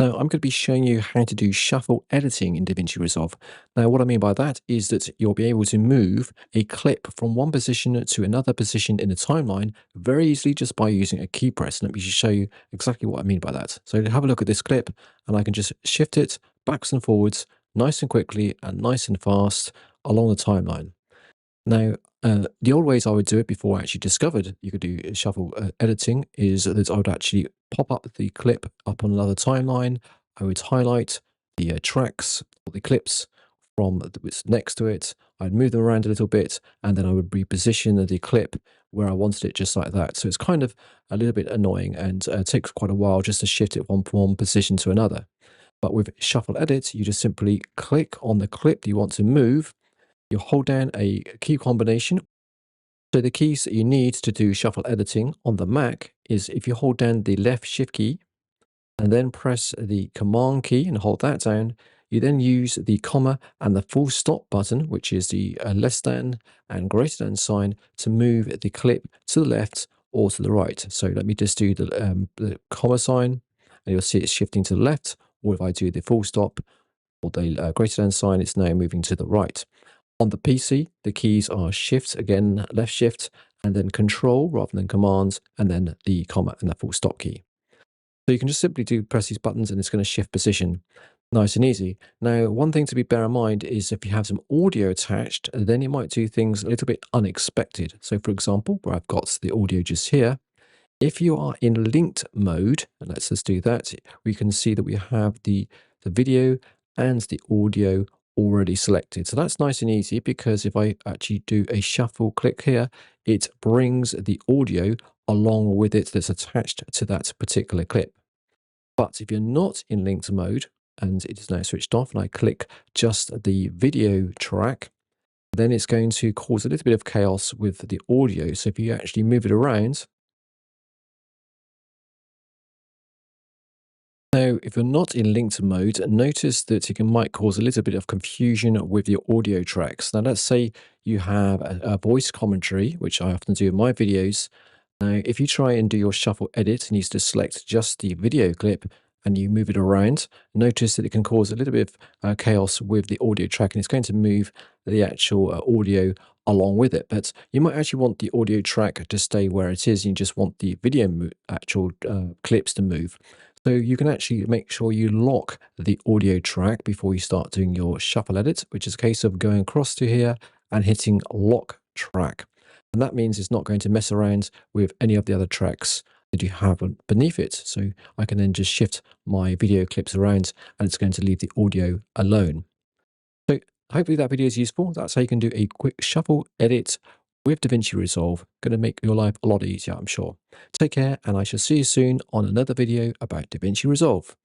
Now, I'm going to be showing you how to do shuffle editing in Davinci Resolve. Now, what I mean by that is that you'll be able to move a clip from one position to another position in the timeline very easily just by using a key press. Let me just show you exactly what I mean by that. So have a look at this clip, and I can just shift it backwards and forwards nice and quickly and nice and fast along the timeline. Now, the old ways I would do it before I actually discovered you could do shuffle editing is that I would actually pop up the clip up on another timeline. I would highlight the tracks or the clips from what's next to it. I'd move them around a little bit, and then I would reposition the clip where I wanted it, just like that. So it's kind of a little bit annoying and takes quite a while just to shift it from one position to another. But with Shuffle Edit, you just simply click on the clip you want to move. You hold down a key combination. So the keys that you need to do shuffle editing on the Mac is if you hold down the left shift key and then press the command key and hold that down, you then use the comma and the full stop button, which is the less than and greater than sign, to move the clip to the left or to the right. So let me just do the comma sign, and you'll see it's shifting to the left, or if I do the full stop or the greater than sign, it's now moving to the right. On the PC, the keys are Shift, again, left shift, and then Control rather than Command, and then the comma and the full stop key. So you can just simply press these buttons and it's going to shift position. Nice and easy. Now, one thing to bear in mind is if you have some audio attached, then you might do things a little bit unexpected. So for example, where I've got the audio just here, if you are in linked mode, and let's just do that, we can see that we have the video and the audio already selected. So that's nice and easy because if I actually do a shuffle click here, it brings the audio along with it that's attached to that particular clip. But if you're not in linked mode and it is now switched off and I click just the video track, then it's going to cause a little bit of chaos with the audio. So if you actually move it around, now, if you're not in linked mode, notice that it might cause a little bit of confusion with your audio tracks. Now, let's say you have a voice commentary, which I often do in my videos. Now, if you try and do your shuffle edit and you just select just the video clip and you move it around, notice that it can cause a little bit of chaos with the audio track, and it's going to move the actual audio along with it. But you might actually want the audio track to stay where it is, and you just want the video actual clips to move. So you can actually make sure you lock the audio track before you start doing your shuffle edit, which is a case of going across to here and hitting lock track. And that means it's not going to mess around with any of the other tracks that you have beneath it. So I can then just shift my video clips around and it's going to leave the audio alone. So hopefully that video is useful. That's how you can do a quick shuffle edit with Davinci Resolve. Going to make your life a lot easier, I'm sure. Take care, and I shall see you soon on another video about Davinci Resolve.